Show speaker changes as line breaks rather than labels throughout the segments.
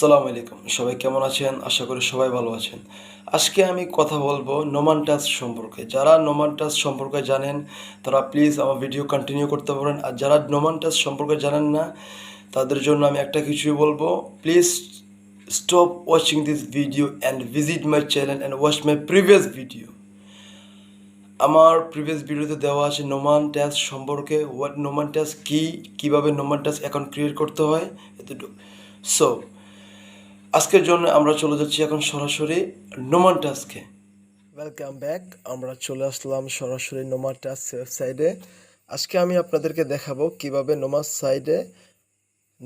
আসসালামু আলাইকুম, সবাই কেমন আছেন? আশা করি সবাই ভালো আছেন। আজকে আমি কথা বলবো নোমান টাস্ক সম্পর্কে। যারা নোমান টাস্ক সম্পর্কে জানেন তারা প্লিজ আমার ভিডিও কন্টিনিউ করতে পারেন, আর যারা নোমান টাস্ক সম্পর্কে জানেন না তাদের জন্য আমি একটা কিছুই বলবো, please stop watching this video and visit my channel and watch my previous video. আমার প্রিভিয়াস ভিডিওতে দেওয়া আছে নোমান টাস্ক সম্পর্কে, হোয়াট নোমান টাস্ক কী, কীভাবে নোমান টাস্ক অ্যাকাউন্ট ক্রিয়েট করতে হয়, এতটুকু। সো আজকের জন্য আমরা চলে যাচ্ছি এখন সরাসরি নোমান টাস্কে। ওয়েলকাম ব্যাক, আমরা চলে আসলাম সরাসরি নোমান টাস্ক ওয়েবসাইটে। আজকে আমি আপনাদেরকে দেখাবো কিভাবে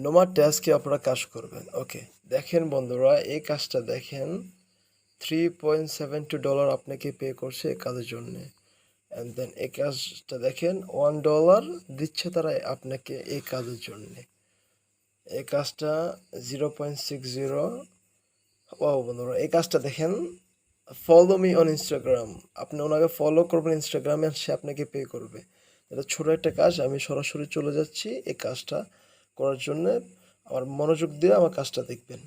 নোমান টাস্কে আপনারা কাজ করবেন। ওকে, দেখেন বন্ধুরা, এই কাজটা দেখেন, $3.72 আপনাকে পে করছে এই কাজের জন্যে। অ্যান্ড দেন এই কাজটা দেখেন, $1 দিচ্ছে তারা আপনাকে এই কাজের জন্যে। এই কাজটা 0.60। ও বন্ধুরা, এই কাজটা দেখেন, ফলো মি অন ইনস্টাগ্রাম। আপনি ওনাকে ফলো করবেন ইনস্টাগ্রামে, আর সে আপনাকে পে করবে। এটা ছোট একটা কাজ, আমি সরাসরি চলে যাচ্ছি এই কাজটা করার জন্য। আমার মনোযোগ দিয়ে আমার কাজটা দেখবেন।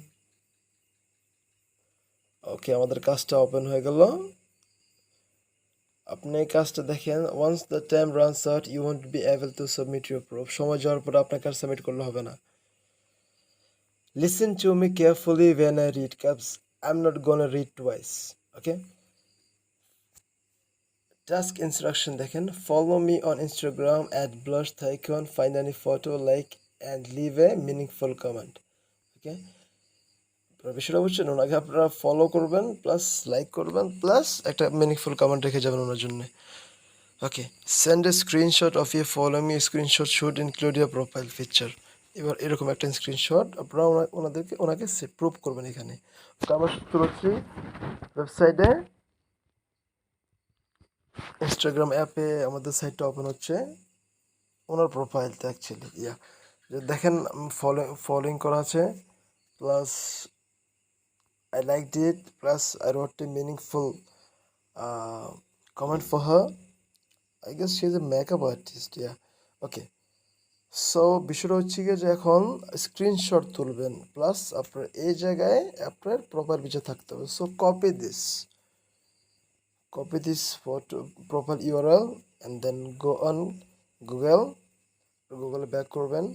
ওকে, আমাদের কাজটা ওপেন হয়ে গেল। আপনি এই কাজটা দেখেন, once the time runs out you won't be able to submit your proof. সময় যাওয়ার পরে আপনাকে আর সাবমিট করলে হবে না। Listen to me carefully when I read, cause I'm not gonna read twice. Okay? Task instruction দেখেন, follow me on Instagram at @blush_icon, find any photo, like and leave a meaningful comment. Okay? বিষয়টা বুঝছেন, ওনাকে আপনারা follow করবেন, plus like করবেন, plus একটা meaningful comment রেখে যাবেন ওনার জন্য। Okay, send a screenshot of you follow me, screenshot should include your profile picture. এবার এরকম একটা স্ক্রিনশট আপনারা ওনাকে প্রুভ করবেন এখানে। তো আমরা চলে যাচ্ছি ওয়েবসাইটে, ইনস্টাগ্রাম অ্যাপে আমাদের সাইটটা ওপেন হচ্ছে। ওনার প্রোফাইলটা অ্যাকচুয়ালি দেখেন, ফলোইং করা আছে, plus I liked it, plus I রোট a meaningful comment for her. I guess she is a makeup artist, yeah. Okay, so বিষয়টা হচ্ছে গিয়ে যে এখন স্ক্রিনশট তুলবেন, প্লাস আপনার এই জায়গায় আপনার প্রোফাইল পিকচার থাকতে হবে। So copy this photo profile URL and then go on গুগলে ব্যাক করবেন।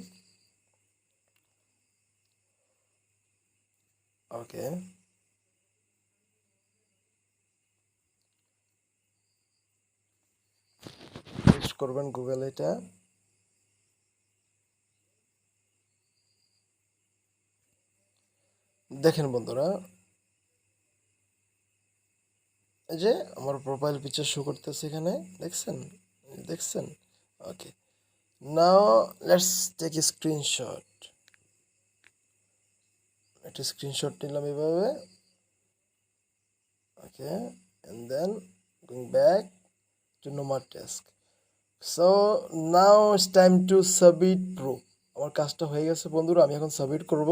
ওকে, পেস্ট করবেন গুগল এটা। দেখেন বন্ধুরা, এই যে আমার প্রোফাইল পিকচার শো করতেছে এখানে, দেখছেন। Okay, now let's take a screenshot. একটা স্ক্রিনশট নিলাম এভাবে। ওকে, and then going back to Nomad task. So now it's time to submit proof. আমার কাজটা হয়ে গেছে বন্ধুরা, আমি এখন সাবমিট করব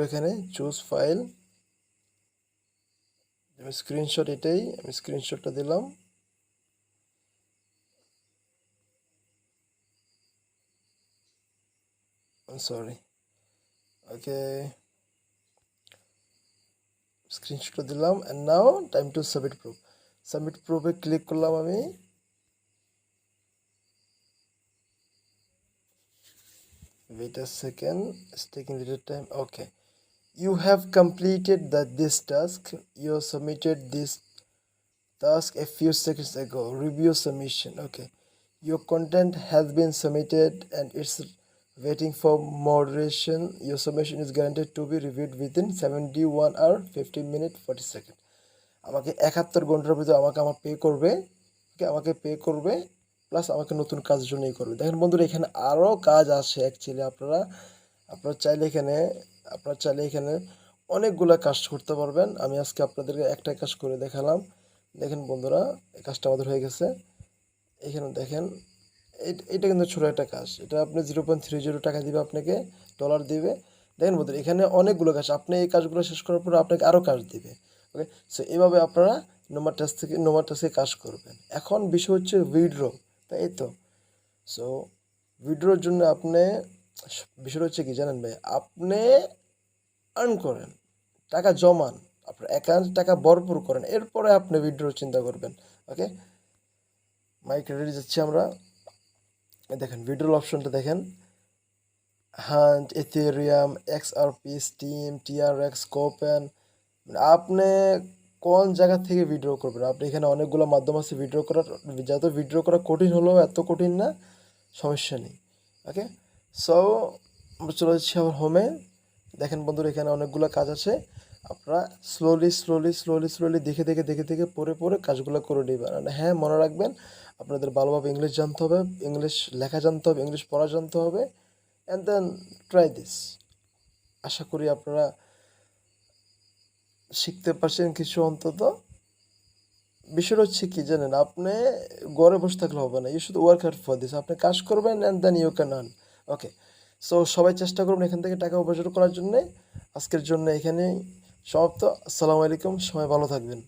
এখানে চুজ ফাইল। স্ক্রিনশট এটাই, আমি স্ক্রিনশটটা দিলাম। সরি, ওকে, স্ক্রিনশটটা দিলাম। And now time to submit প্রুফে ক্লিক করলাম আমি। Wait a second, it's taking a little time. Okay, you have completed this task. You submitted this task a few seconds ago. Review submission. Okay, your content has been submitted and it's waiting for moderation. Your submission is guaranteed to be reviewed within 71 hour 15 minute 40 second. আমাকে 71 ঘন্টার ভিতরে আমার pay করবে, plus আমাকে নতুন কাজের জন্য করবে। দেখেন বন্ধুরা, এখানে আরও কাজ আছে অ্যাকচুয়ালি। আপনারা চাইলে এখানে অনেকগুলো কাজ করতে পারবেন। আমি আজকে আপনাদেরকে একটা কাজ করে দেখালাম। দেখেন বন্ধুরা, এই কাজটা আমাদের হয়ে গেছে। এখানে দেখেন, এটা কিন্তু ছোটো একটা কাজ। এটা আপনি 0.30 টাকা দিবে, আপনাকে ডলার দিবে। দেখেন বন্ধুরা, এখানে অনেকগুলো কাজ, আপনি এই কাজগুলো শেষ করার পরে আপনাকে আরও কাজ দিবে। ওকে, সো এইভাবে আপনারা নোমাড টাস্কে কাজ করবেন। এখন বিষয় হচ্ছে উইথড্র, তাই তো। সো উইথড্রোর জন্য বিষয়টা হচ্ছে কি জানেন ভাই, আপনি আর্ন করেন, টাকা জমান, আপনার অ্যাকাউন্টে টাকা ভরপুর করেন, এরপরে আপনি উইথড্র চিন্তা করবেন। ওকে, মাই ক্রেডিট যাচ্ছি আমরা। দেখেন উইথড্রল অপশনটা দেখেন, hunt, Ethereum, XRP, steam, TRX, Copen. আপনি কোন জায়গা থেকে উইথড্র করবেন? আপনি এখানে অনেকগুলো মাধ্যম আছে উইথড্র করার, যত উইথড্র করা কঠিন হলেও এত কঠিন না, সমস্যা নেই। ওকে, সো আমরা চলে যাচ্ছি আমার হোমে। দেখেন বন্ধুরা, এখানে অনেকগুলো কাজ আছে, আপনারা স্লোলি দেখে দেখে পড়ে কাজগুলো করে নেবেন। আর হ্যাঁ, মনে রাখবেন আপনাদের ভালোভাবে ইংলিশ জানতে হবে, ইংলিশ লেখা জানতে হবে, ইংলিশ পড়া জানতে হবে। And then try this. আশা করি আপনারা শিখতে পারছেন কিছু অন্তত। বিষয়টা হচ্ছে কি জানেন, আপনি ঘরে বসে থাকলে হবে না, you should work hard for this. আপনি কাজ করবেন and then you can earn. Okay, so সবাই চেষ্টা করবেন এখান থেকে টাকা উপার্জন করার জন্যে। আজকের জন্য এখানেই সমাপ্ত। আসসালামু আলাইকুম, সবাই ভালো থাকবেন।